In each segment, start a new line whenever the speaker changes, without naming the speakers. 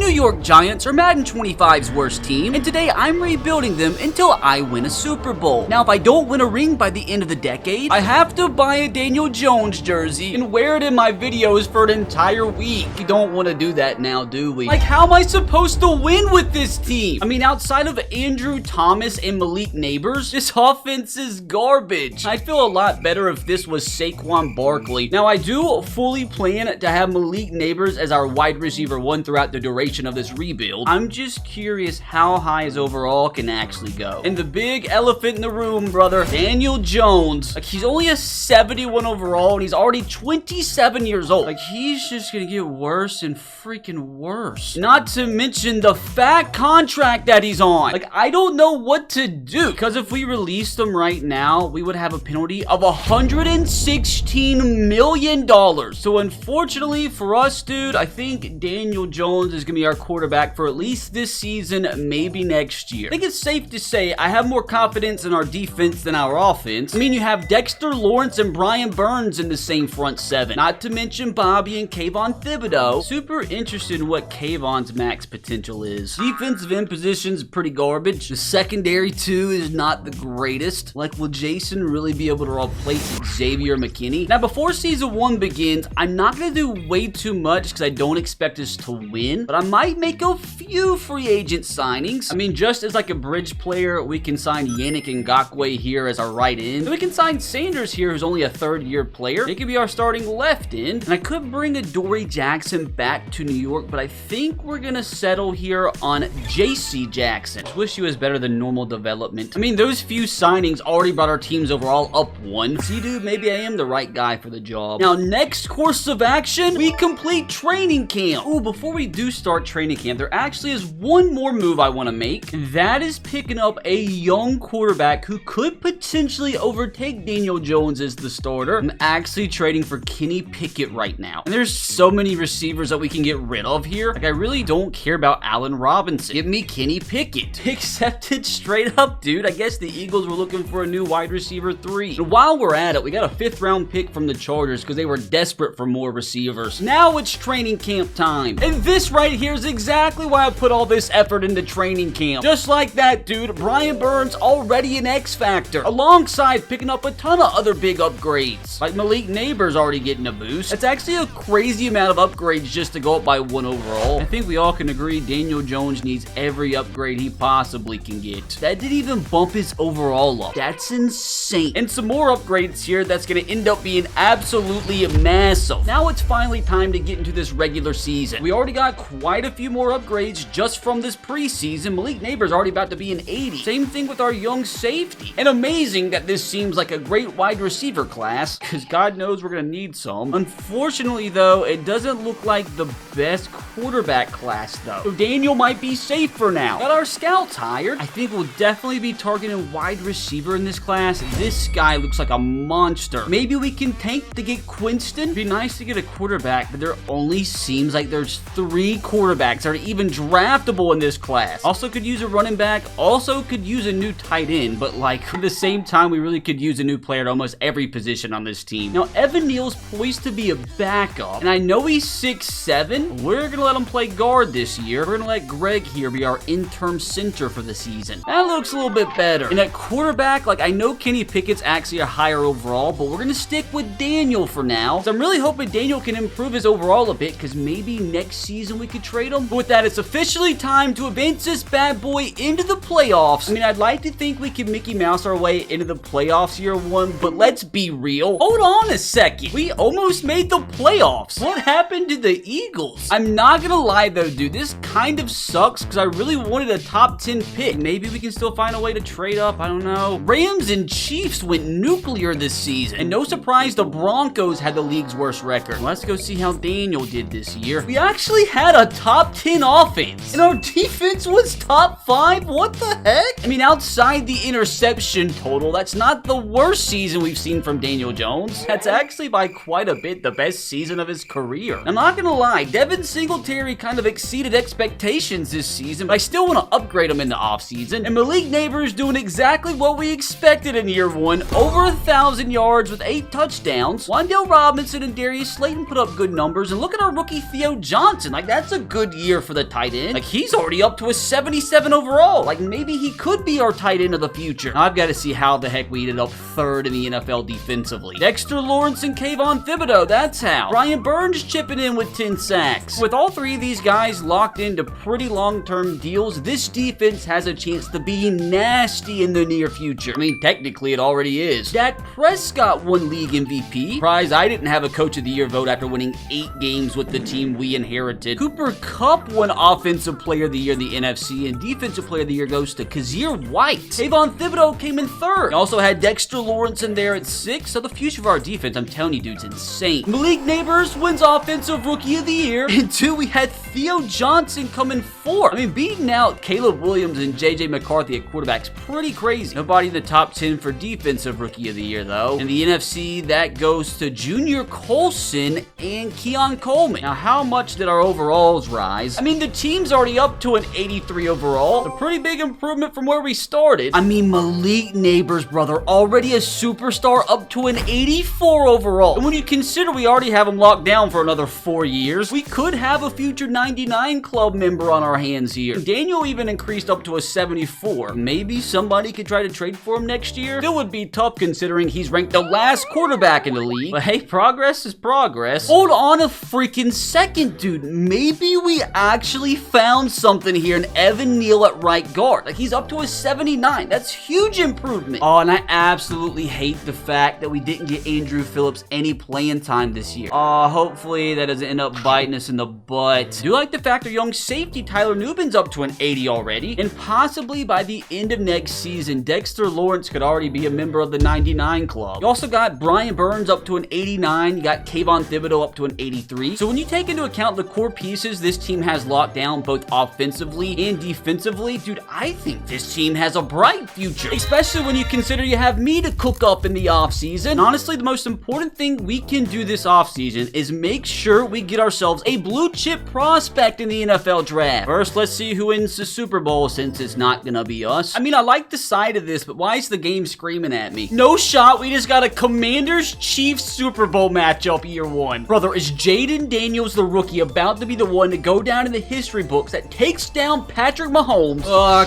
New York Giants are Madden 25's worst team, and today I'm rebuilding them until I win a Super Bowl. Now, if I don't win a ring by the end of the decade, I have to buy a Daniel Jones jersey and wear it in my videos for an entire week. We don't want to do that now, do we? Like, how am I supposed to win with this team? I mean, outside of Andrew Thomas and Malik Neighbors, this offense is garbage. I feel a lot better if this was Saquon Barkley. Now, I do fully plan to have Malik Neighbors as our wide receiver one throughout the duration of this rebuild. I'm just curious how high his overall can actually go. And the big elephant in the room, brother, Daniel Jones. Like, he's only a 71 overall, and he's already 27 years old. Like, he's just gonna get worse and freaking worse. Not to mention the fat contract that he's on. Like, I don't know what to do, because if we released him right now, we would have a penalty of $116 million. So unfortunately for us, dude, I think Daniel Jones is gonna be our quarterback for at least this season, maybe next year. I think it's safe to say I have more confidence in our defense than our offense. I mean, you have Dexter Lawrence and Brian Burns in the same front seven, not to mention Bobby and Kayvon Thibodeau. Super interested in what Kayvon's max potential is. Defensive end position's pretty garbage. The secondary too is not the greatest. Like, will Jason really be able to replace Xavier McKinney? Now, before season one begins, I'm not gonna do way too much because I don't expect us to win, but I might make a few free agent signings. I mean, just as like a bridge player, we can sign Yannick Ngakoue here as our right end. And we can sign Sanders here, who's only a third-year player. He could be our starting left end. And I could bring Adoree Jackson back to New York, but I think we're gonna settle here on J.C. Jackson. I wish he was better than normal development. I mean, those few signings already brought our teams overall up one. See, dude, maybe I am the right guy for the job. Now, next course of action, we complete training camp. Oh, before we do start training camp, there actually is one more move I want to make. That is picking up a young quarterback who could potentially overtake Daniel Jones as the starter. I'm actually trading for Kenny Pickett right now. And there's so many receivers that we can get rid of here. Like, I really don't care about Allen Robinson. Give me Kenny Pickett. Accepted straight up, dude. I guess the Eagles were looking for a new wide receiver 3. And while we're at it, we got a 5th round pick from the Chargers because they were desperate for more receivers. Now it's training camp time. And this right here is exactly why I put all this effort into training camp. Just like that, dude, Brian Burns already an X factor, alongside picking up a ton of other big upgrades. Like Malik Neighbors already getting a boost. That's actually a crazy amount of upgrades just to go up by 1 overall. I think we all can agree Daniel Jones needs every upgrade he possibly can get. That didn't even bump his overall up. That's insane. And some more upgrades here that's going to end up being absolutely massive. Now it's finally time to get into this regular season. We already got quite a few more upgrades just from this preseason. Malik Neighbors already about to be an 80. Same thing with our young safety. And amazing that this seems like a great wide receiver class, because God knows we're going to need some. Unfortunately, though, it doesn't look like the best quarterback class, though. So Daniel might be safe for now. Got our scouts hired. I think we'll definitely be targeting wide receiver in this class. This guy looks like a monster. Maybe we can tank to get Quinston. It'd be nice to get a quarterback, but there only seems like there's 3 quarterbacks that are even draftable in this class. Also could use a running back. Also could use a new tight end, but like at the same time, we really could use a new player at almost every position on this team. Now, Evan Neal's poised to be a backup, and I know he's 6'7". We're gonna let him play guard this year. We're gonna let Greg here be our interim center for the season. That looks a little bit better. And at quarterback, like, I know Kenny Pickett's actually a higher overall, but we're gonna stick with Daniel for now. So I'm really hoping Daniel can improve his overall a bit, because maybe next season we could trade him. But with that, it's officially time to advance this bad boy into the playoffs. I mean, I'd like to think we can Mickey Mouse our way into the playoffs year one, but let's be real. Hold on a second. We almost made the playoffs. What happened to the Eagles? I'm not gonna lie though, dude. This kind of sucks because I really wanted a top 10 pick. Maybe we can still find a way to trade up. I don't know. Rams and Chiefs went nuclear this season. And no surprise, the Broncos had the league's worst record. Let's go see how Daniel did this year. We actually had a top 10 offense, and our defense was top 5. What the heck? I mean, outside the interception total, that's not the worst season we've seen from Daniel Jones. That's actually by quite a bit the best season of his career. I'm not gonna lie, Devin Singletary kind of exceeded expectations this season, but I still want to upgrade him in the offseason. And Malik Neighbors doing exactly what we expected in year one. Over 1,000 yards with 8 touchdowns. Wan'Dale Robinson and Darius Slayton put up good numbers, and look at our rookie Theo Johnson. Like, that's a good good year for the tight end. Like, he's already up to a 77 overall. Like, maybe he could be our tight end of the future. Now, I've got to see how the heck we ended up third in the NFL defensively. Dexter Lawrence and Kayvon Thibodeau, that's how. Brian Burns chipping in with 10 sacks. With all three of these guys locked into pretty long-term deals, this defense has a chance to be nasty in the near future. I mean, technically, it already is. Dak Prescott won league MVP. Surprise, I didn't have a Coach of the Year vote after winning 8 games with the team we inherited. Cooper Kupp won Offensive Player of the Year in the NFC, and Defensive Player of the Year goes to Kazir White. Kayvon Thibodeau came in 3rd. We also had Dexter Lawrence in there at 6, so the future of our defense, I'm telling you, dude, it's insane. Malik Neighbors wins Offensive Rookie of the Year, and 2, we had Theo Johnson come in 4. I mean, beating out Caleb Williams and JJ McCarthy at quarterback's pretty crazy. Nobody in the top 10 for Defensive Rookie of the Year, though. In the NFC, that goes to Junior Colson and Keon Coleman. Now, how much did our overalls rise? I mean, the team's already up to an 83 overall. A pretty big improvement from where we started. I mean, Malik Neighbors, brother, already a superstar, up to an 84 overall. And when you consider we already have him locked down for another 4 years, we could have a future 99 club member on our hands here. Daniel even increased up to a 74. Maybe somebody could try to trade for him next year. Still would be tough considering he's ranked the last quarterback in the league. But hey, progress is progress. Hold on a freaking second, dude. Maybe we actually found something here in Evan Neal at right guard. Like, he's up to a 79. That's huge improvement. Oh, and I absolutely hate the fact that we didn't get Andrew Phillips any playing time this year. Hopefully that doesn't end up biting us in the butt. I do like the fact our young safety Tyler Nubin's up to an 80 already, and possibly by the end of next season, Dexter Lawrence could already be a member of the 99 club. You also got Brian Burns up to an 89. You got Kayvon Thibodeau up to an 83. So when you take into account the core pieces this team has locked down both offensively and defensively, dude, I think this team has a bright future, especially when you consider you have me to cook up in the offseason. Honestly, the most important thing we can do this offseason is make sure we get ourselves a blue chip prospect in the NFL draft. First, let's see who wins the Super Bowl, since it's not gonna be us. I mean, I like the side of this, but why is the game screaming at me? No shot, we just got a Commanders-Chiefs Super Bowl matchup year 1. Brother, is Jaden Daniels, the rookie, about to be the one to go down in the history books that takes down Patrick Mahomes?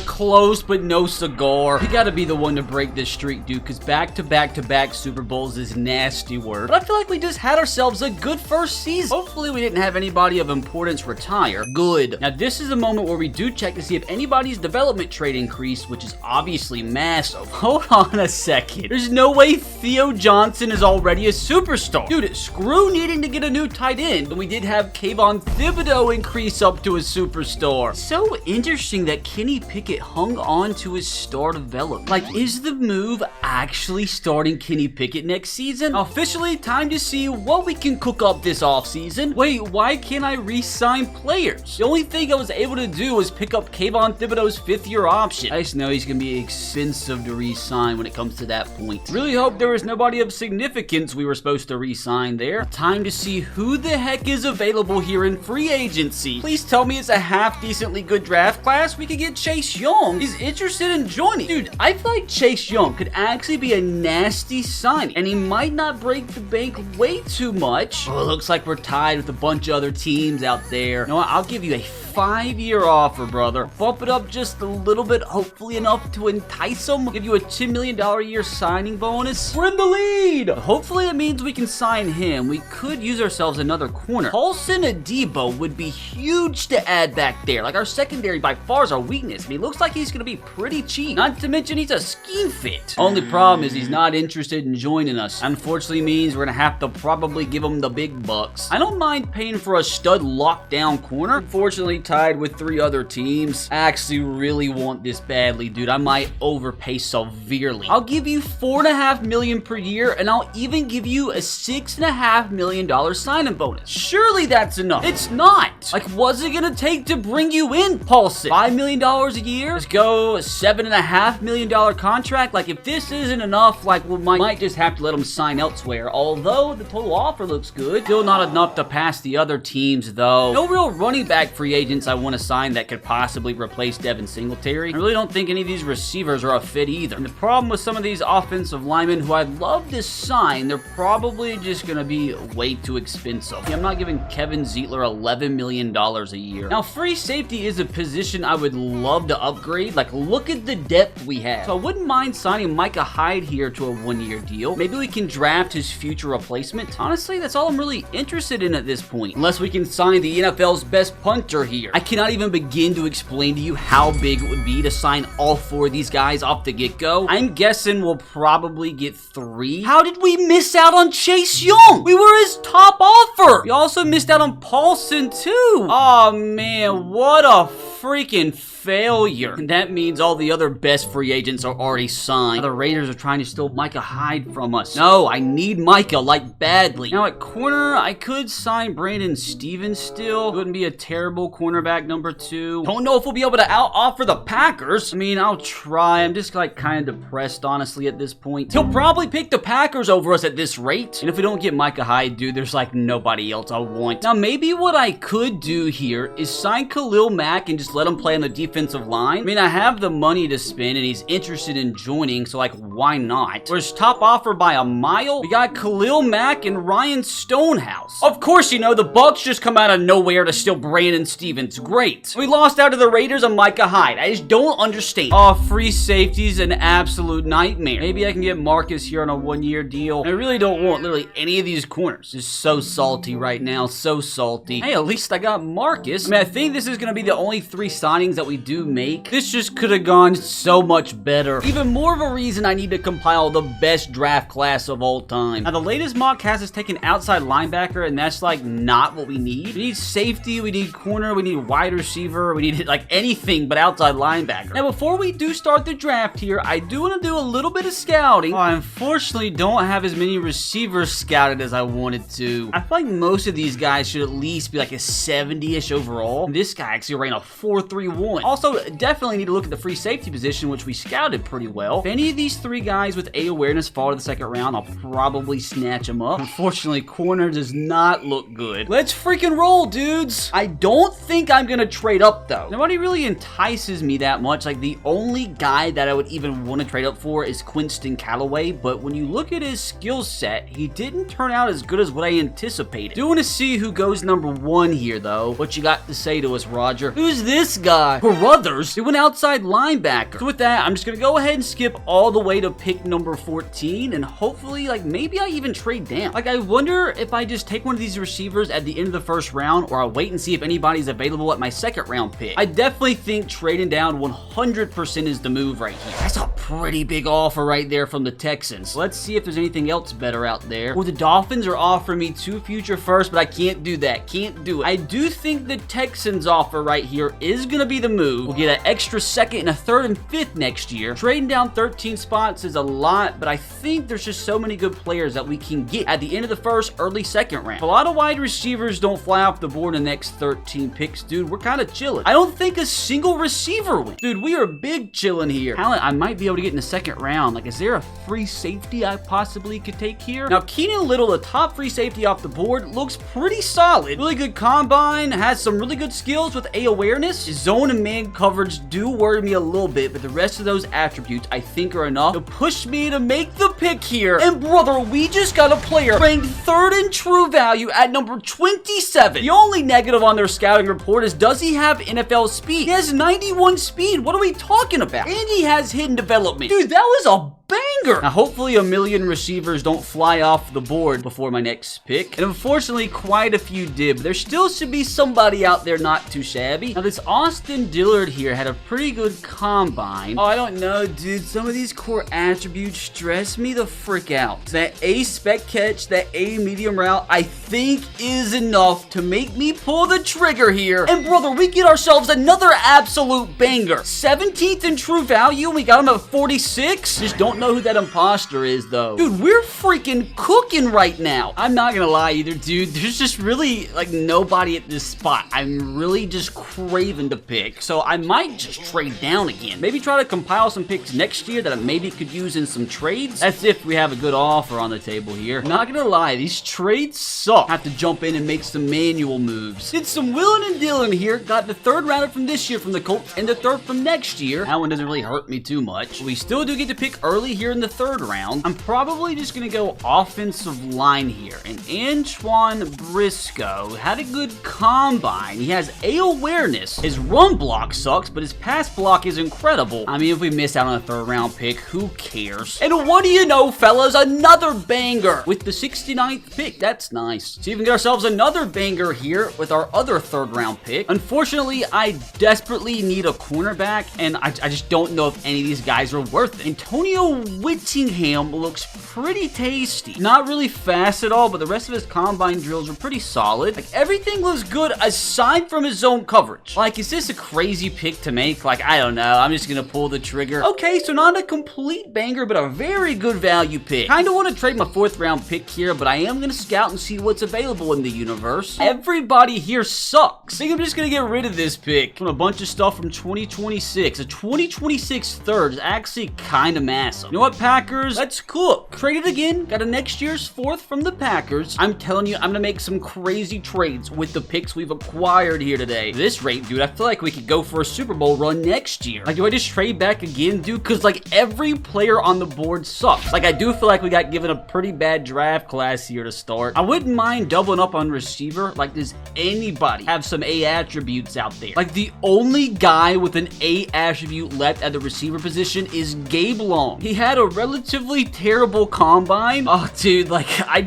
Close, but no cigar. We gotta be the one to break this streak, dude, because back-to-back Super Bowls is nasty work. But I feel like we just had ourselves a good first season. Hopefully we didn't have anybody of importance retire. Good. Now, this is a moment where we do check to see if anybody's development trade increased, which is obviously massive. Hold on a second. There's no way Theo Johnson is already a superstar. Dude, screw needing to get a new tight end. And we did have Kayvon Thibodeau increase up to a superstar. So interesting that Kenny Pickett hung on to his star development. Like, is the move actually starting Kenny Pickett next season? Officially, time to see what we can cook up this offseason. Wait, why can't I re-sign players? The only thing I was able to do was pick up Kayvon Thibodeau's 5th-year option. I just know he's gonna be expensive to re-sign when it comes to that point. Really hope there was nobody of significance we were supposed to re-sign there. Time to see who the heck is available here in free agency. Please tell me it's a half-decently good draft class. We could get Chase Young. He's interested in joining. Dude, I feel like Chase Young could actually be a nasty signing, and he might not break the bank way too much. Oh, it looks like we're tied with a bunch of other teams out there. You know what? I'll give you a 5-year offer, brother. Bump it up just a little bit, hopefully enough to entice them. We'll give you a $10 million a year signing bonus. We're in the lead. Hopefully that means we can sign him. We could use ourselves another corner. Paulson Adebo would be huge to add back there. Like, our secondary by far is our weakness. I mean, he looks like he's going to be pretty cheap. Not to mention he's a scheme fit. Only problem is he's not interested in joining us. Unfortunately means we're going to have to probably give him the big bucks. I don't mind paying for a stud lockdown corner. Unfortunately, tied with 3 other teams. I actually really want this badly, dude. I might overpay severely. I'll give you $4.5 million per year, and I'll even give you a $6.5 million signing bonus. Surely that's enough. It's not. Like, what's it gonna take to bring you in, Paulson? $5 million a year? Let's go a $7.5 million contract. Like, if this isn't enough, like, we might just have to let him sign elsewhere. Although the total offer looks good, still not enough to pass the other teams, though. No real running back free agent agents I want to sign that could possibly replace Devin Singletary. I really don't think any of these receivers are a fit either. And the problem with some of these offensive linemen who I'd love to sign, they're probably just going to be way too expensive. Yeah, I'm not giving Kevin Zeitler $11 million a year. Now, free safety is a position I would love to upgrade. Like, look at the depth we have. So I wouldn't mind signing Micah Hyde here to a one-year deal. Maybe we can draft his future replacement. Honestly, that's all I'm really interested in at this point. Unless we can sign the NFL's best punter here. I cannot even begin to explain to you how big it would be to sign all 4 of these guys off the get-go. I'm guessing we'll probably get 3. How did we miss out on Chase Young? We were his top offer. We also missed out on Paulson too. Oh man, what a freaking failure. And that means all the other best free agents are already signed. Now the Raiders are trying to steal Micah Hyde from us. No, I need Micah, like, badly. Now at corner, I could sign Brandon Stevens still. Wouldn't be a terrible cornerback number 2. Don't know if we'll be able to out-offer the Packers. I mean, I'll try. I'm just, like, kind of depressed, honestly, at this point. He'll probably pick the Packers over us at this rate. And if we don't get Micah Hyde, dude, there's, like, nobody else I want. Now, maybe what I could do here is sign Khalil Mack and just let him play on the defensive line. I mean, I have the money to spend and he's interested in joining, so like, why not? Where's top offer by a mile? We got Khalil Mack and Ryan Stonehouse. Of course, you know, the Bucks just come out of nowhere to steal Brandon Stevens. Great. We lost out to the Raiders on Micah Hyde. I just don't understand. Oh, free safety's an absolute nightmare. Maybe I can get Marcus here on a one-year deal. I really don't want literally any of these corners. It's so salty right now. So salty. Hey, at least I got Marcus. I mean, I think this is going to be the only 3 signings that we do make. This just could have gone so much better. Even more of a reason I need to compile the best draft class of all time. Now, the latest mock has us taking outside linebacker, and that's like not what we need. We need safety, we need corner, we need wide receiver, we need like anything but outside linebacker. Now, before we do start the draft here, I do want to do a little bit of scouting. I unfortunately don't have as many receivers scouted as I wanted to. I feel like most of these guys should at least be like a 70-ish overall. This guy actually ran a 4.31. Also, definitely need to look at the free safety position, which we scouted pretty well. If any of these 3 guys with A awareness fall to the 2nd round, I'll probably snatch them up. Unfortunately, corner does not look good. Let's freaking roll, dudes. I don't think I'm gonna trade up, though. Nobody really entices me that much. Like, the only guy that I would even want to trade up for is Quinston Callaway, but when you look at his skill set, he didn't turn out as good as what I anticipated. Do want to see who goes number 1 here, though. What you got to say to us, Roger? Who's this guy? Brothers? He went outside linebacker. So with that, I'm just gonna go ahead and skip all the way to pick number 14, and hopefully, like, maybe I even trade down. Like, I wonder if I just take one of these receivers at the end of the 1st round, or I'll wait and see if anybody's available at my 2nd round pick. I definitely think trading down 100% is the move right here. That's a pretty big offer right there from the Texans. Let's see if there's anything else better out there. Or the Dolphins are offering me 2 future firsts, but I can't do that. Can't do it. I do think the Texans offer right here is gonna be the move. We'll get an extra 2nd and a 3rd and 5th next year. Trading down 13 spots is a lot, but I think there's just so many good players that we can get at the end of the 1st, early 2nd round. If a lot of wide receivers don't fly off the board in the next 13 picks, dude, we're kind of chilling. I don't think a single receiver went. Dude, we are big chilling here. Talent I might be able to get in the 2nd round. Like, is there a free safety I possibly could take here? Now, Keenan Little, the top free safety off the board, looks pretty solid. Really good combine, has some really good skills with A awareness. His zone and man coverage do worry me a little bit, but the rest of those attributes I think are enough to push me to make the pick here. And brother, we just got a player ranked 3rd in true value at number 27. The only negative on their scouting report is, does he have NFL speed? He has 91 speed. What are we talking about? And he has hidden development. Dude, that was a banger. Now, hopefully a million receivers don't fly off the board before my next pick. And unfortunately, quite a few did, but there still should be somebody out there not too shabby. Now, this Austin Dillard here had a pretty good combine. Oh, I don't know, dude. Some of these core attributes stress me the frick out. That A spec catch, that A medium route, I think is enough to make me pull the trigger here. And brother, we get ourselves another absolute banger. 17th in true value, and we got him at 46. Just don't know who that imposter is, though. Dude, we're freaking cooking right now. I'm not gonna lie either, dude. There's just really, like, nobody at this spot. I'm really just craving to pick, so I might just trade down again. Maybe try to compile some picks next year that I maybe could use in some trades. That's if we have a good offer on the table here. I'm not gonna lie, these trades suck. Have to jump in and make some manual moves. Did some willing and dealing here. Got the 3rd rounder from this year from the Colts and the 3rd from next year. That one doesn't really hurt me too much. We still do get to pick early here in the 3rd round. I'm probably just going to go offensive line here. And Antoine Briscoe had a good combine. He has A awareness. His run block sucks, but his pass block is incredible. I mean, if we miss out on a 3rd round pick, who cares? And what do you know, fellas? Another banger with the 69th pick. That's nice. So even get ourselves another banger here with our other 3rd round pick. Unfortunately, I desperately need a cornerback, and I just don't know if any of these guys are worth it. Antonio Whittingham looks pretty tasty. Not really fast at all, but the rest of his combine drills are pretty solid. Like, everything looks good aside from his zone coverage. Like, is this a crazy pick to make? Like, I don't know. I'm just gonna pull the trigger. Okay, so not a complete banger, but a very good value pick. Kinda want to trade my 4th round pick here, but I am gonna scout and see what's available in the universe. Everybody here sucks. I think I'm just gonna get rid of this pick. From a bunch of stuff from 2026. A 2026 3rd is actually kinda massive. You know what, Packers? Let's cook. Traded again. Got a next year's 4th from the Packers. I'm telling you, I'm gonna make some crazy trades with the picks we've acquired here today. At this rate, dude, I feel like we could go for a Super Bowl run next year. Like, do I just trade back again, dude? Because, like, every player on the board sucks. Like, I do feel like we got given a pretty bad draft class here to start. I wouldn't mind doubling up on receiver. Like, does anybody have some A attributes out there? Like, the only guy with an A attribute left at the receiver position is Gabe Long. He had a relatively terrible combine. Oh, dude, like, at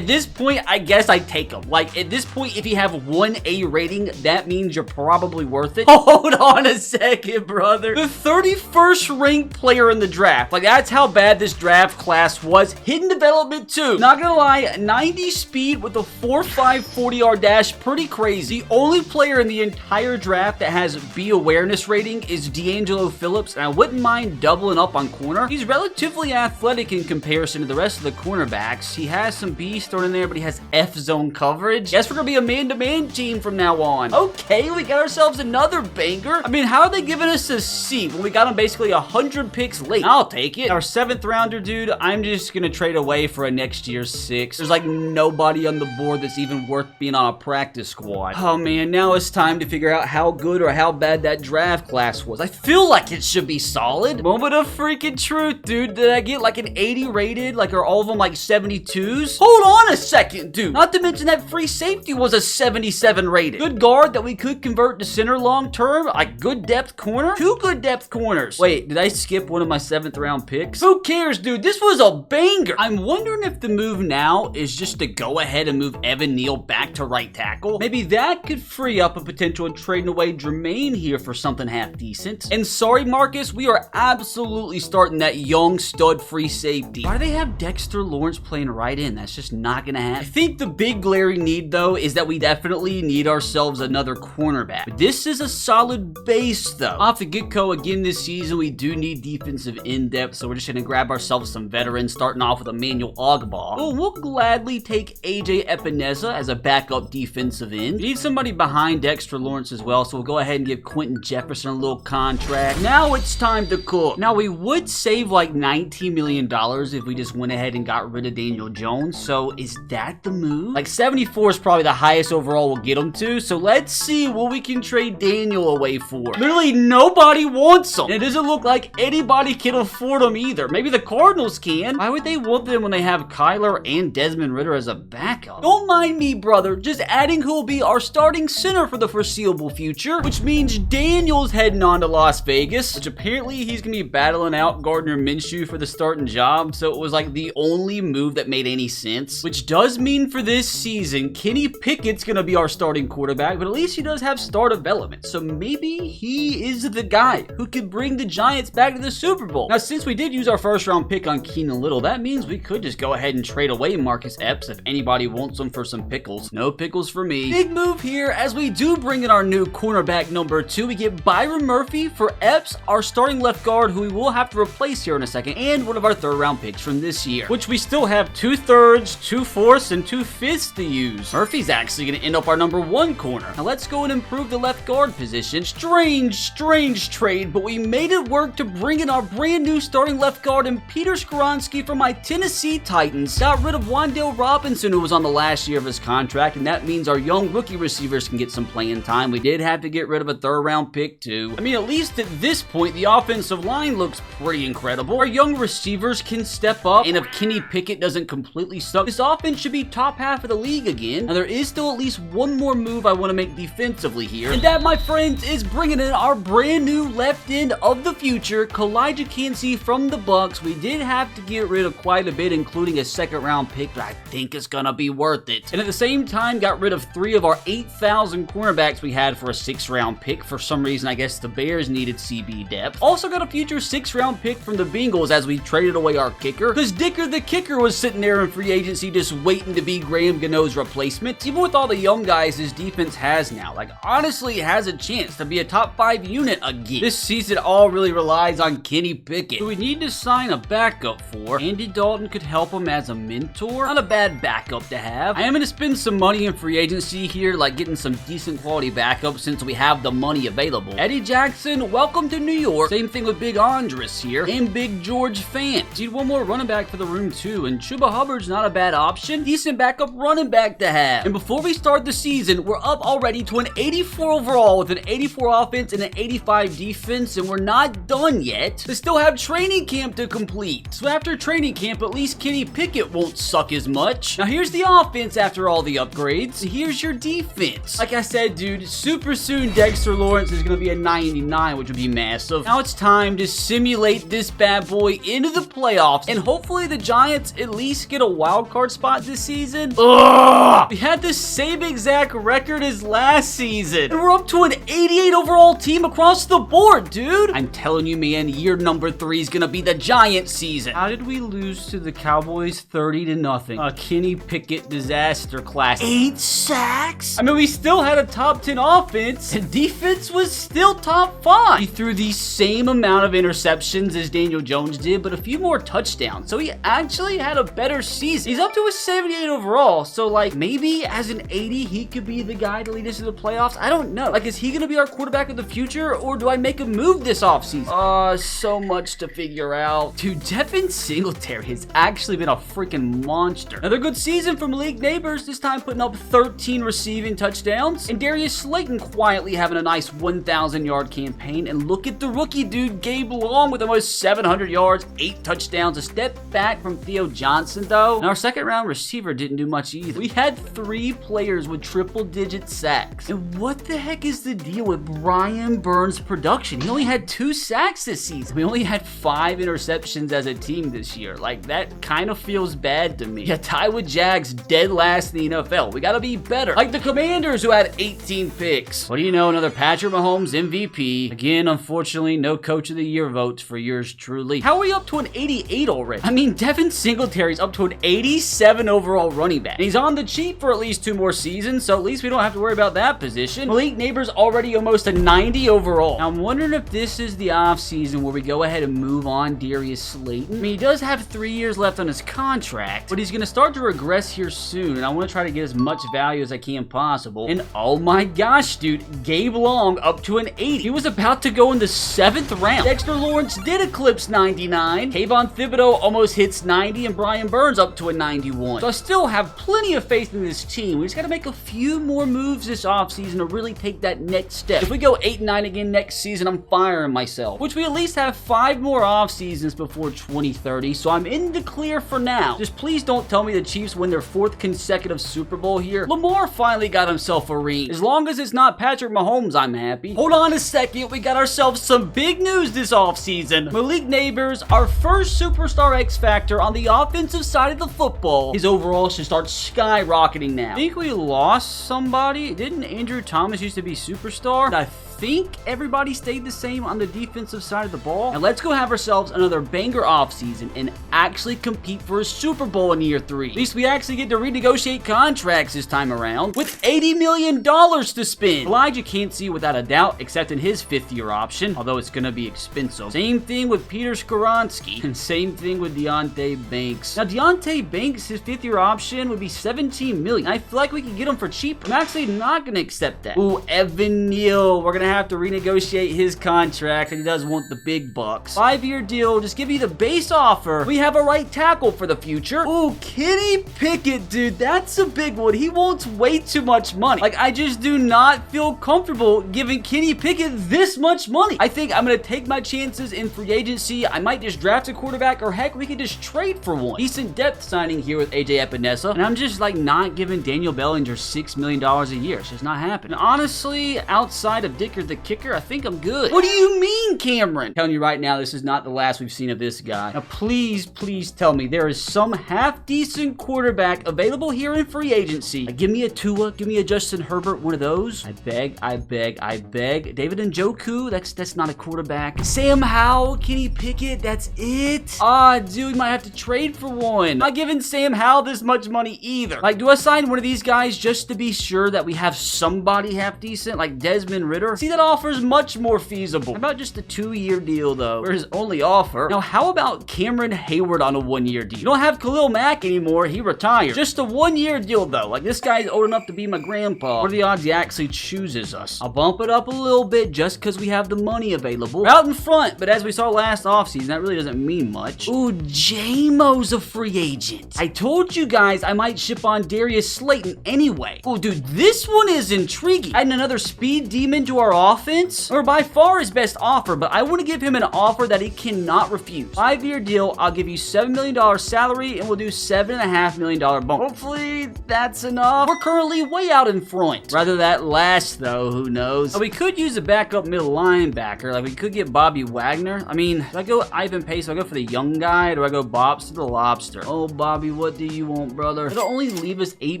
this point, I guess I take him. Like, at this point, if you have 1 A rating, that means you're probably worth it. Hold on a second, brother. The 31st ranked player in the draft. Like, that's how bad this draft class was. Hidden development too. Not gonna lie, 90 speed with a 4.5 40-yard dash, pretty crazy. The only player in the entire draft that has B awareness rating is D'Angelo Phillips, and I wouldn't mind doubling up on corner. He's relatively athletic in comparison to the rest of the cornerbacks. He has some B thrown in there, but he has F zone coverage. Guess we're gonna be a man-to-man team from now on. Okay, we got ourselves another banger. I mean, how are they giving us a C when we got him basically 100 picks late? I'll take it. Our 7th rounder, dude, I'm just gonna trade away for a next year's 6. There's like nobody on the board that's even worth being on a practice squad. Oh man, now it's time to figure out how good or how bad that draft class was. I feel like it should be solid. Moment of freaking truth, dude. Did I get like an 80 rated? Like, are all of them like 72s? Hold on a second, dude. Not to mention that free safety was a 77 rated. Good guard that we could convert to center long term. Like, good depth corner. 2 good depth corners. Wait, did I skip one of my 7th round picks? Who cares, dude? This was a banger. I'm wondering if the move now is just to go ahead and move Evan Neal back to right tackle. Maybe that could free up a potential of trading away Jermaine here for something half decent. And sorry, Marcus, we are absolutely starting that young stud free safety. Why do they have Dexter Lawrence playing right in? That's just not gonna happen. I think the big glaring need, though, is that we definitely need ourselves another cornerback. But this is a solid base, though. Off the get-go again this season, we do need defensive in-depth, so we're just gonna grab ourselves some veterans, starting off with Emmanuel Ogbah. Oh, we'll gladly take AJ Epineza as a backup defensive end. We need somebody behind Dexter Lawrence as well, so we'll go ahead and give Quentin Jefferson a little contract. Now it's time to cook. Now, we would save like $19 million if we just went ahead and got rid of Daniel Jones, so is that the move? Like, 74 is probably the highest overall we'll get him to, so let's see what we can trade Daniel away for. Literally nobody wants him, and it doesn't look like anybody can afford him either. Maybe the Cardinals can. Why would they want them when they have Kyler and Desmond Ridder as a backup? Don't mind me, brother. Just adding who will be our starting center for the foreseeable future, which means Daniel's heading on to Las Vegas, which apparently he's gonna be battling out Gardner Minshew for the starting job, so it was like the only move that made any sense, which does mean for this season, Kenny Pickett's gonna be our starting quarterback, but at least he does have star development, so maybe he is the guy who could bring the Giants back to the Super Bowl. Now, since we did use our 1st round pick on Keenan Little, that means we could just go ahead and trade away Marcus Epps if anybody wants him for some pickles. No pickles for me. Big move here as we do bring in our new cornerback number 2. We get Byron Murphy for Epps, our starting left guard, who we will have to replace here in a second, and one of our 3rd round picks from this year, which we still have 2 thirds, 2 fourths, and 2 fifths to use. Murphy's actually going to end up our number 1 corner. Now let's go and improve the left guard position. Strange trade, but we made it work to bring in our brand new starting left guard in Peter Skoronski from my Tennessee Titans. Got rid of Wan'Dale Robinson, who was was on the last year of his contract, and that means our young rookie receivers can get some playing time. We did have to get rid of a third-round pick, too. I mean, at least at this point, the offensive line looks pretty incredible. Our young receivers can step up, and if Kenny Pickett doesn't completely suck, this offense should be top half of the league again. Now, there is still at least one more move I want to make defensively here, and that, my friends, is bringing in our brand new left end of the future, Elijah Cansey from the Bucks. We did have to get rid of quite a bit, including a second-round pick, but I think it's gonna be worth it. And at the same time, got rid of 3 of our 8,000 cornerbacks we had for a 6th-round pick. For some reason, I guess the Bears needed CB depth. Also got a future 6th-round pick from the Bengals as we traded away our kicker, because Dicker the kicker was sitting there in free agency just waiting to be Graham Gano's replacement. Even with all the young guys his defense has now, like, honestly has a chance to be a top 5 unit again. This season all really relies on Kenny Pickett, who we need to sign a backup for. Andy Dalton could help him as a mentor. Not a bad backup to have. I am going to spend some money in free agency here, like getting some decent quality backups since we have the money available. Eddie Jackson, welcome to New York. Same thing with Big Andres here, and Big George Fant. Need one more running back for the room too, and Chuba Hubbard's not a bad option. Decent backup running back to have. And before we start the season, we're up already to an 84 overall with an 84 offense and an 85 defense, and we're not done yet. We still have training camp to complete. So after training camp, at least Kenny Pickett won't suck as much. Now here's the offense after all the upgrades. Here's your defense. Like I said, dude, super soon Dexter Lawrence is going to be a 99, which would be massive. Now it's time to simulate this bad boy into the playoffs, and hopefully the Giants at least get a wild card spot this season. Ugh! We had the same exact record as last season, and we're up to an 88 overall team across the board, dude. I'm telling you, man, year number 3 is gonna be the Giants season. How did we lose to the Cowboys 30-0? A Kenny Pickett disaster class. 8 sacks? I mean, we still had a top 10 offense, and defense was still top 5. He threw the same amount of interceptions as Daniel Jones did, but a few more touchdowns, so he actually had a better season. He's up to a 78 overall, so like maybe as an 80 he could be the guy to lead us to the playoffs. I don't know. Like, is he gonna be our quarterback of the future, or do I make a move this offseason? So much to figure out. Dude, Devin Singletary has actually been a freaking monster. Another good season from Malik Neighbors, this time putting up 13 receiving touchdowns, and Darius Slayton quietly having a nice 1,000-yard campaign. And look at the rookie dude, Gabe Long, with almost 700 yards, 8 touchdowns. A step back from Theo Johnson, though. And our second-round receiver didn't do much either. We had 3 players with triple-digit sacks. And what the heck is the deal with Brian Burns' production? He only had 2 sacks this season. We only had 5 interceptions as a team this year. Like, that kind of feels bad to me. Yeah, tied with Jags, dead last in the NFL. We gotta be better. Like the Commanders, who had 18 picks. What do you know? Another Patrick Mahomes MVP. Again, unfortunately, no Coach of the Year votes for yours truly. How are we up to an 88 already? I mean, Devin Singletary's up to an 87 overall running back. And he's on the cheap for at least 2 more seasons, so at least we don't have to worry about that position. Malik Neighbors already almost a 90 overall. Now, I'm wondering if this is the offseason where we go ahead and move on Darius Slayton. I mean, he does have 3 years left on his contract, but he's going to start to regress here soon, and I want to try to get as much value as I can possible. And oh my gosh, dude, Gabe Long up to an 80. He was about to go in the 7th round. Dexter Lawrence did eclipse 99. Kayvon Thibodeau almost hits 90, and Brian Burns up to a 91. So I still have plenty of faith in this team. We just got to make a few more moves this offseason to really take that next step. If we go 8-9 again next season, I'm firing myself. Which we at least have 5 more off seasons before 2030, so I'm in the clear for now. Just please don't tell me the Chiefs win their 4th consecutive Super Bowl here. Lamar finally got himself a ring. As long as it's not Patrick Mahomes, I'm happy. Hold on a second, we got ourselves some big news this offseason. Malik Neighbors, our first superstar X Factor on the offensive side of the football. His overall should start skyrocketing now. I think we lost somebody. Didn't Andrew Thomas used to be superstar? I think everybody stayed the same on the defensive side of the ball. And let's go have ourselves another banger offseason and actually compete for a Super Bowl in year 3. At least we actually get to renegotiate contracts this time around with $80 million to spend. Elijah Cansey, without a doubt, accepting his 5th-year option, although it's going to be expensive. Same thing with Peter Skoronski, and same thing with Deonte Banks. Now, Deonte Banks, his 5th-year option would be $17 million. I feel like we can get him for cheap. I'm actually not going to accept that. Ooh, Evan Neal. We're going to have to renegotiate his contract, and he does want the big bucks. 5-year deal, just give me the base offer. We have a right tackle for the future. Ooh, Kenny Pickett, dude, that's a big one. He wants way too much money. Like, I just do not feel comfortable giving Kenny Pickett this much money. I think I'm going to take my chances in free agency. I might just draft a quarterback, or heck, we could just trade for one. Decent depth signing here with AJ Epinesa, and I'm just like not giving Daniel Bellinger $6 million a year. It's just not happening. Honestly, outside of Dicker the kicker, I think I'm good. What do you mean, Cameron? I'm telling you right now, this is not the last we've seen of this guy. Now, please, please tell me there is some half-decent quarterback available here in free agency. Like, give me a Tua, give me a Justin Herbert, one of those. I beg, I beg, I beg. David Njoku, that's not a quarterback. Sam Howell, Kenny Pickett, that's it. Ah, dude, we might have to trade for one. Not giving Sam Howell this much money either. Like, do I sign one of these guys just to be sure that we have somebody half-decent, like Desmond Ridder? See, that offer is much more feasible. How about just a 2-year deal, though, for his only offer? Now, how about Cameron Hayward on a 1-year deal? You don't have Khalil Mack anymore. He retired. Just a 1-year deal, though. Like, this guy's old enough to be my grandpa. What are the odds he actually chooses us? I'll bump it up a little bit just because we have the money available. We're out in front, but as we saw last offseason, that really doesn't mean much. Ooh, J-Mo's a free agent. I told you guys I might ship on Darius Slayton anyway. Oh, dude, this one is intriguing. Adding another speed demon to our offense, or by far his best offer, but I want to give him an offer that he cannot refuse. 5-year deal, I'll give you $7 million salary, and we'll do $7.5 million bump. Hopefully, that's enough. We're currently way out in front. Rather that last, though, who knows? We could use a backup middle linebacker. Like, we could get Bobby Wagner. I mean, do I go Ivan Pace? Do I go for the young guy? Do I go Bobs to the Lobster? Oh, Bobby, what do you want, brother? It'll only leave us $8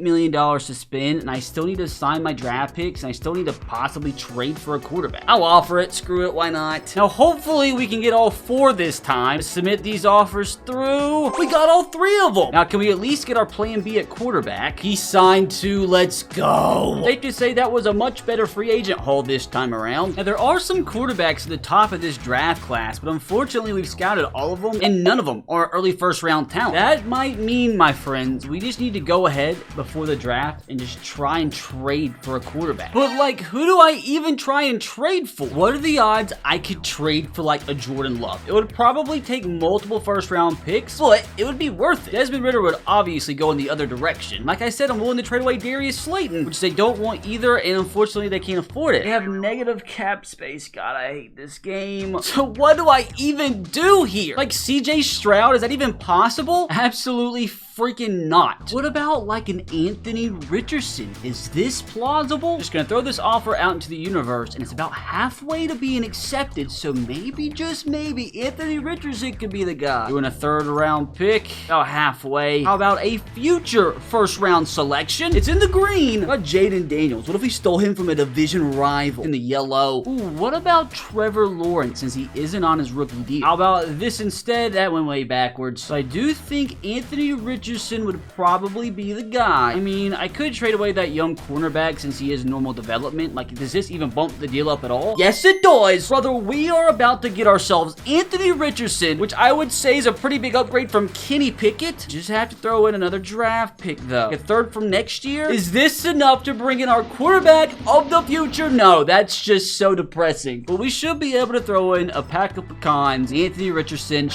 million to spend, and I still need to sign my draft picks, and I still need to possibly trade for a quarterback. I'll offer it. Screw it. Why not? Now, hopefully, we can get all 4 this time. Submit these offers through. We got all 3 of them. Now, can we at least get our plan B at quarterback? He signed 2. Let's go. Safe to say that was a much better free agent haul this time around. Now, there are some quarterbacks at the top of this draft class, but unfortunately, we've scouted all of them, and none of them are early first-round talent. That might mean, my friends, we just need to go ahead before the draft and just try and trade for a quarterback. But, like, who do I even try and trade for? What are the odds I could trade for, like, a Jordan Love? It would probably take multiple first-round picks, but it would be worth it. Desmond Ridder would obviously go in the other direction. Like I said, I'm willing to trade away Darius Slayton, which they don't want either, and unfortunately, they can't afford it. They have negative cap space. God, I hate this game. So what do I even do here? Like, CJ Stroud, is that even possible? Absolutely freaking not. What about like an Anthony Richardson? Is this plausible? Just gonna throw this offer out into the universe, and it's about halfway to being accepted, so maybe, just maybe, Anthony Richardson could be the guy. Doing a 3rd-round pick, about halfway. How about a future 1st-round selection? It's in the green. What about Jaden Daniels? What if we stole him from a division rival in the yellow? Ooh, what about Trevor Lawrence, since he isn't on his rookie deal? How about this instead? That went way backwards. So I do think Anthony Richardson would probably be the guy. I mean, I could trade away that young cornerback since he is normal development. Like, does this even bump the deal up at all? Yes, it does. Brother, we are about to get ourselves Anthony Richardson, which I would say is a pretty big upgrade from Kenny Pickett. Just have to throw in another draft pick, though. Like a 3rd from next year? Is this enough to bring in our quarterback of the future? No, that's just so depressing. But we should be able to throw in a pack of pecans. Anthony Richardson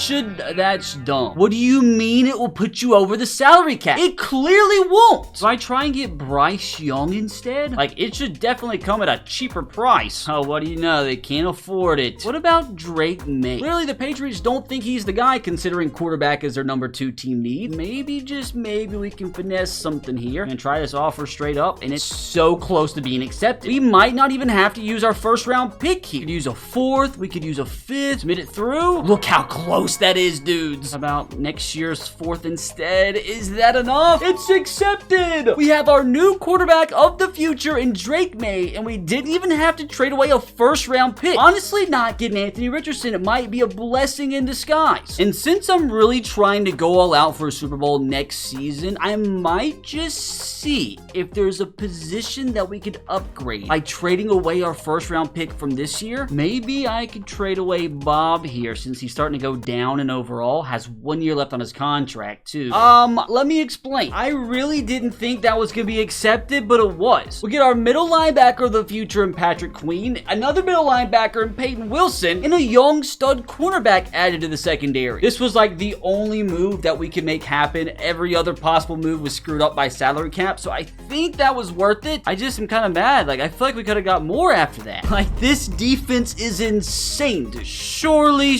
that's dumb. What do you mean it will put you over the salary cap? It clearly won't. So I try and get Bryce Young instead? Like, it should definitely come at a cheaper price. Oh, what do you know? They can't afford it. What about Drake May? Clearly, the Patriots don't think he's the guy, considering quarterback is their number 2 team need. Maybe, just maybe, we can finesse something here and try this offer straight up, and it's so close to being accepted. We might not even have to use our 1st-round pick here. We could use a 4th. We could use a 5th. Submit it through. Look how close that is, dudes. How about next year's 4th instead? Is that enough? It's accepted! We have our new quarterback of the future in Drake May, and we didn't even have to trade away a 1st-round pick. Honestly, not getting Anthony Richardson, it might be a blessing in disguise. And since I'm really trying to go all out for a Super Bowl next season, I might just see if there's a position that we could upgrade by trading away our 1st-round pick from this year. Maybe I could trade away Bob here, since he's starting to go down in overall, has 1 year left on his contract, too. Let me explain. I really didn't think that was going to be accepted, but it was. We get our middle linebacker of the future in Patrick Queen, another middle linebacker in Peyton Wilson, and a young stud cornerback added to the secondary. This was like the only move that we could make happen. Every other possible move was screwed up by salary cap, so I think that was worth it. I just am kind of mad. Like, I feel like we could have got more after that. Like, this defense is insane. Surely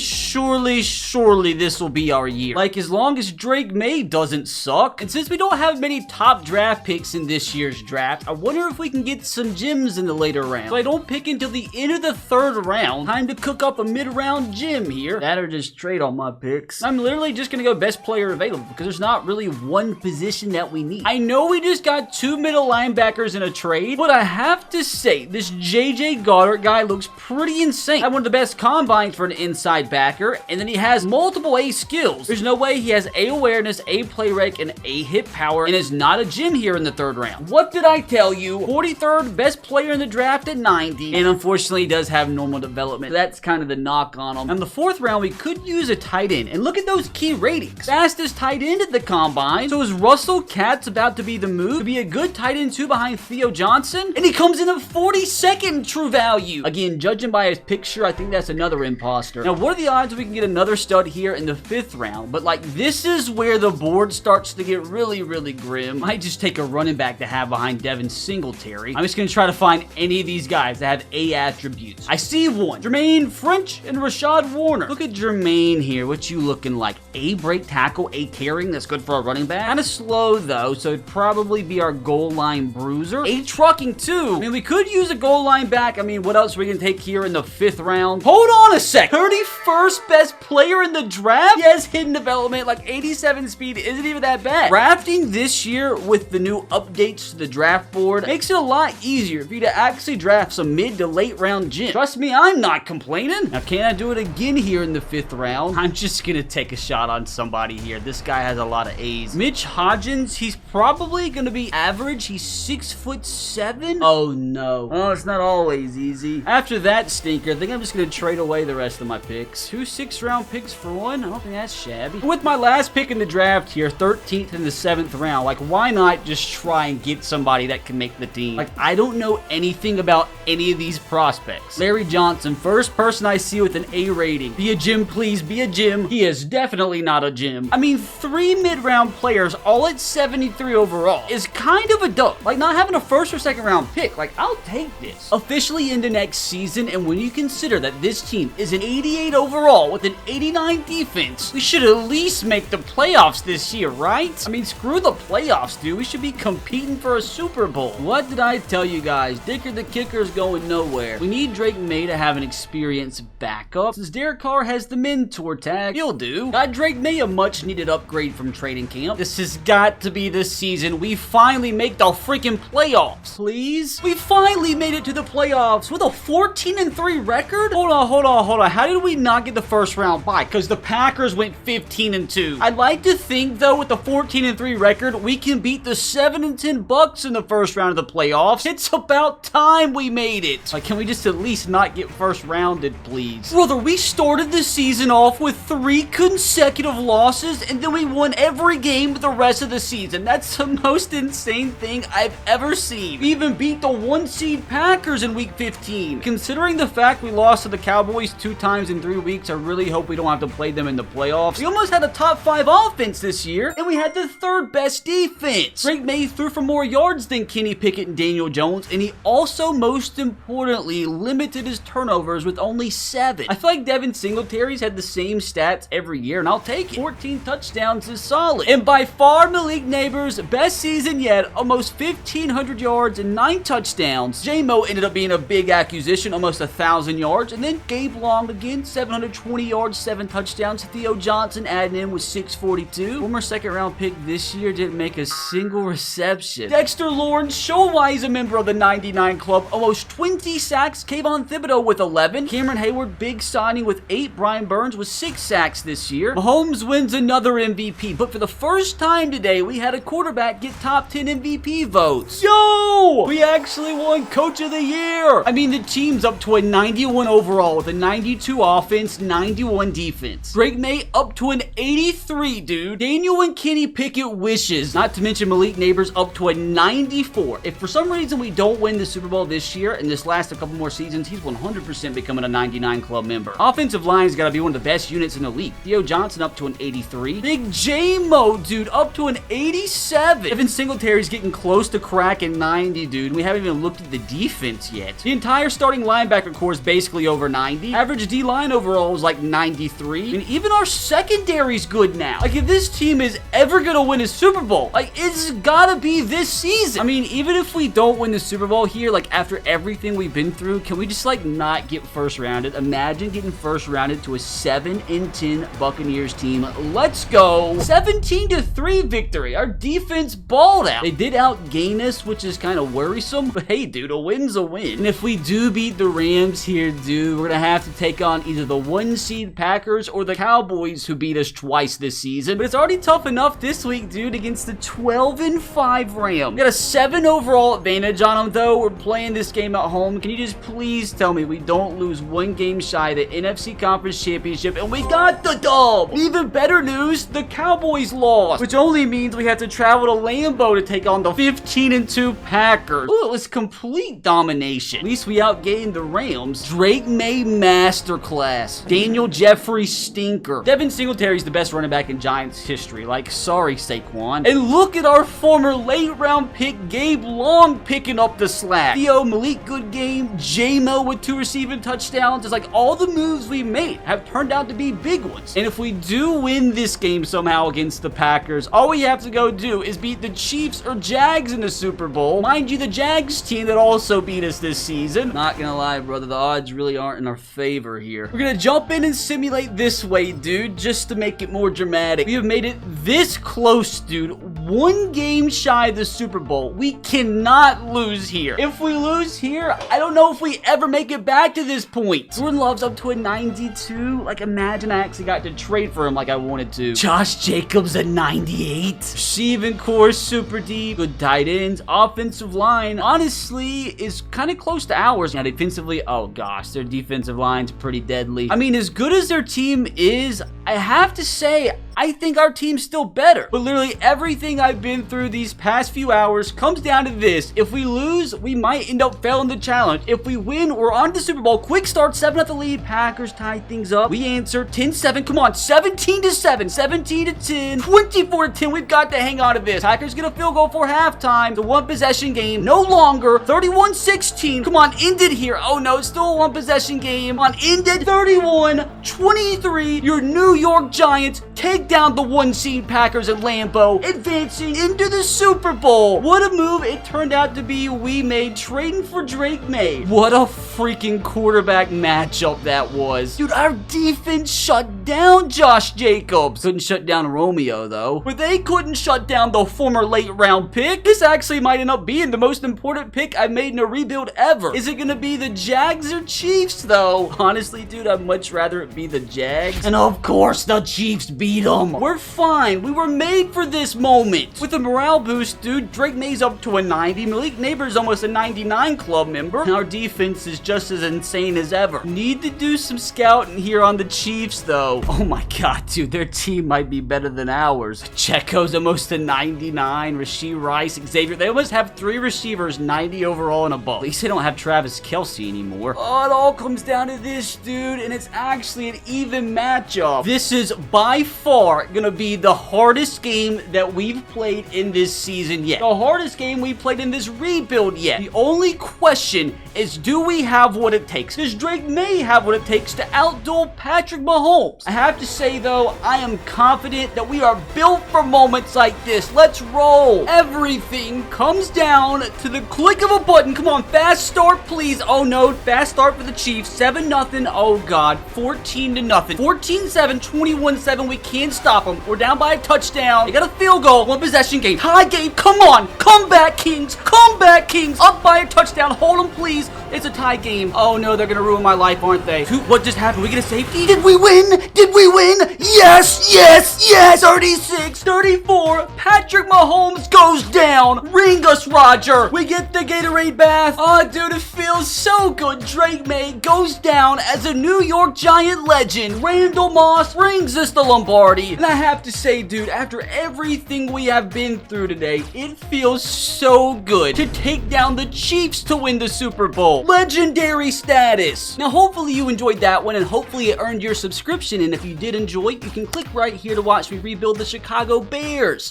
this will be our year. Like, as long as Drake May doesn't suck, and since we don't have many top draft picks in this year's draft, I wonder if we can get some gems in the later round. So I don't pick until the end of the third round. Time to cook up a mid-round gem here. That or just trade all my picks. I'm literally just gonna go best player available because there's not really one position that we need. I know we just got 2 middle linebackers in a trade, but I have to say, this JJ Goddard guy looks pretty insane. Had one of the best combines for an inside backer, and then he has multiple A skills. There's no way he has A awareness, A play rec, and A hit power, and is not a gem here in the third round. What did I tell you? 43rd best player in the draft at 90, and unfortunately he does have normal development. That's kind of the knock on him. In the 4th round, we could use a tight end, and look at those key ratings. Fastest tight end at the combine. So is Russell Katz about to be the move to be a good tight end too behind Theo Johnson? And he comes in at 42nd true value. Again, judging by his picture, I think that's another imposter. Now, what are the odds we can get another stud here in the 5th round? But like, this is where the board starts to get really grim. Might just take a running back to have behind Devin Singletary. I'm just gonna try to find any of these guys that have A attributes. I see one. Jermaine French and Rashad Warner. Look at Jermaine here. What you looking like? A break tackle, A carrying. That's good for a running back. Kind of slow though, so it'd probably be our goal line bruiser. A trucking too. I mean, we could use a goal line back. I mean, what else we can take here in the 5th round? Hold on a sec. 31st best player in the draft? Yes, hidden development, like 87 speed isn't even that bad. Drafting this year with the new updates to the draft board makes it a lot easier for you to actually draft some mid to late round gems. Trust me, I'm not complaining. Now, can I do it again here in the 5th round? I'm just gonna take a shot on somebody here. This guy has a lot of A's. Mitch Hodgins, he's probably gonna be average. He's 6'7". Oh no. Oh, it's not always easy. After that stinker, I think I'm just gonna trade away the rest of my picks. 2 6th-round picks for one? I don't think that's shabby. With my last pick in the draft here, 13th in the 7th round, like, why not just try and get somebody that can make the team? Like, I don't know anything about any of these prospects. Larry Johnson, first person I see with an A rating. Be a gym, please. Be a gym. He is definitely not a gym. I mean, 3 mid-round players, all at 73 overall, is kind of a dub. Like, not having a 1st or 2nd round pick. Like, I'll take this. Officially into next season, and when you consider that this team is an 88 overall with an 89 defense, we should at least make the playoffs this year, right? I mean, screw the playoffs, dude. We should be competing for a Super Bowl. What did I tell you guys? Dicker the kicker is going nowhere. We need Drake May to have an experienced backup. Since Derek Carr has the mentor tag, he'll do. Got Drake May a much needed upgrade from training camp. This has got to be the season we finally make the freaking playoffs. Please? We finally made it to the playoffs with a 14-3 record? Hold on. How did we not get the 1st round bye? Because the Packers went 15-2. I'd like to think, though, with the 14-3 record, we can beat the 7-10 Bucks in the 1st round of the playoffs. It's about time we made it. Like, can we just at least not get 1st rounded, please? Brother, we started the season off with 3 consecutive losses, and then we won every game the rest of the season. That's the most insane thing I've ever seen. We even beat the 1-seed Packers in week 15. Considering the fact we lost to the Cowboys 2 times in 3 weeks, I really hope we don't have to play them in the playoffs. We almost had a top 5 offense this year, and we had the 3rd best defense. Drake May threw for more yards than Kenny Pickett and Daniel Jones, and he also, most importantly, limited his turnovers with only 7. I feel like Devin Singletary's had the same stats every year, and I'll take it. 14 touchdowns is solid. And by far, Malik Neighbors' best season yet, almost 1,500 yards and 9 touchdowns. J-Mo ended up being a big acquisition, almost 1,000 yards, and then Gabe Long again, 720 yards, 7 touchdowns. Theo Johnson adding in with 642. Former 2nd round pick this year didn't make a single reception. Dexter Lawrence, Showwise, a member of the 99 club, almost 20 sacks. Kayvon Thibodeau with 11. Cameron Hayward, big signing with 8. Brian Burns with 6 sacks this year. Mahomes wins another MVP, but for the first time today, we had a quarterback get top 10 MVP votes. Yo! We actually won Coach of the Year! I mean, the team's up to a 91 overall with a 92 offense, 91 defense. Drake May up to an 83, dude. Daniel genuine Kenny Pickett wishes. Not to mention Malik Neighbors up to a 94. If for some reason we don't win the Super Bowl this year and this lasts a couple more seasons, he's 100% becoming a 99 club member. Offensive line's got to be one of the best units in the league. Theo Johnson up to an 83. Big J-Mo, dude, up to an 87. Evan Singletary's getting close to cracking 90, dude. We haven't even looked at the defense yet. The entire starting linebacker core is basically over 90. Average D-line overall is like 93. And even our secondary's good now. Like, if this team is ever gonna win a Super Bowl, like, it's gotta be this season. I mean, even if we don't win the Super Bowl here, like, after everything we've been through, can we just, like, not get first rounded? Imagine getting first rounded to a 7-10 Buccaneers team. Let's go. 17-3 victory. Our defense balled out. They did outgain us, which is kind of worrisome, but hey, dude, a win's a win. And if we do beat the Rams here, dude, we're gonna have to take on either the 1-seed Packers or the Cowboys, who beat us twice this season. But it's already tough enough this week, dude, against the 12-5 Rams. We got a 7 overall advantage on them, though. We're playing this game at home. Can you just please tell me we don't lose one game shy of the NFC Conference Championship, and we got the dub? Even better news, the Cowboys lost, which only means we have to travel to Lambeau to take on the 15-2 Packers. Ooh, it was complete domination. At least we outgained the Rams. Drake May masterclass. Daniel Jeffrey stinker. Devin Singletary's the best running back in Giants history. Like, sorry, Saquon. And look at our former late-round pick, Gabe Long, picking up the slack. Theo, Malik, good game. J-Mo with 2 receiving touchdowns. It's like all the moves we made have turned out to be big ones. And if we do win this game somehow against the Packers, all we have to go do is beat the Chiefs or Jags in the Super Bowl. Mind you, the Jags team that also beat us this season. Not gonna lie, brother, the odds really aren't in our favor here. We're gonna jump in and simulate this way, dude, just to make it more dramatic. We have made it this close, dude. 1 game shy of the Super Bowl. We cannot lose here. If we lose here, I don't know if we ever make it back to this point. Jordan Love's up to a 92. Like, imagine I actually got to trade for him like I wanted to. Josh Jacobs a 98. Receiving core super deep. Good tight ends. Offensive line, honestly, is kind of close to ours. Now, defensively, oh gosh, their defensive line's pretty deadly. I mean, as good as their team is, I have to say, I think our team's still better. But literally everything I've been through these past few hours comes down to this. If we lose, we might end up failing the challenge. If we win, we're on to the Super Bowl. Quick start, 7-0 lead. Packers tie things up. We answer 10-7. Come on, 17-7, 17-10, 24-10. We've got to hang on to this. Packers get a field goal for halftime. The 1-possession game. No longer. 31-16. Come on, end it here. Oh no, it's still a 1-possession game. Come on, end it. 31-23. Your New York Giants take down the 1-seed Packers at Lambeau, advancing into the Super Bowl. What a move it turned out to be we made trading for Drake May. What a freaking quarterback matchup that was. Dude, our defense shut down Josh Jacobs. Couldn't shut down Romeo, though. But they couldn't shut down the former late-round pick. This actually might end up being the most important pick I've made in a rebuild ever. Is it going to be the Jags or Chiefs, though? Honestly, dude, I'd much rather it be the Jags. And of course, the Chiefs beat them. We're fine. We were made for this moment. With a morale boost, dude, Drake May's up to a 90. Malik Neighbors almost a 99 club member. And our defense is just as insane as ever. Need to do some scouting here on the Chiefs, though. Oh my god, dude, their team might be better than ours. Checo's almost a 99. Rashee Rice, Xavier. They almost have 3 receivers, 90 overall and above. At least they don't have Travis Kelce anymore. Oh, it all comes down to this, dude, and it's actually an even matchup. This is by far gonna be the hardest game that we've played in this season yet. The hardest game we played in this rebuild yet. The only question is, do we have what it takes? Does Drake May have what it takes to outduel Patrick Mahomes? I have to say, though, I am confident that we are built for moments like this. Let's roll. Everything comes down to the click of a button. Come on, fast start, please. Oh no, fast start for the Chiefs. 7-0. Oh god, 14-0. 14-7, 21-7. We can't stop them. We're down by a touchdown. They got a field goal. 1-possession game. Tie game. Come on. Come back, Kings. Come back, Kings. Up by a touchdown. Hold them, please. please. It's a tie game. Oh no, they're gonna ruin my life, aren't they? What just happened? We get a safety? Did we win? Did we win? Yes, yes, yes. 36, 34. Patrick Mahomes goes down. Ring us, Roger. We get the Gatorade bath. Oh, dude, it feels so good. Drake May goes down as a New York Giant legend. Randall Moss brings us the Lombardi. And I have to say, dude, after everything we have been through today, it feels so good to take down the Chiefs to win the Super Bowl. Legendary status. Now, hopefully you enjoyed that one, and hopefully it earned your subscription. And if you did enjoy, you can click right here to watch me rebuild the Chicago Bears.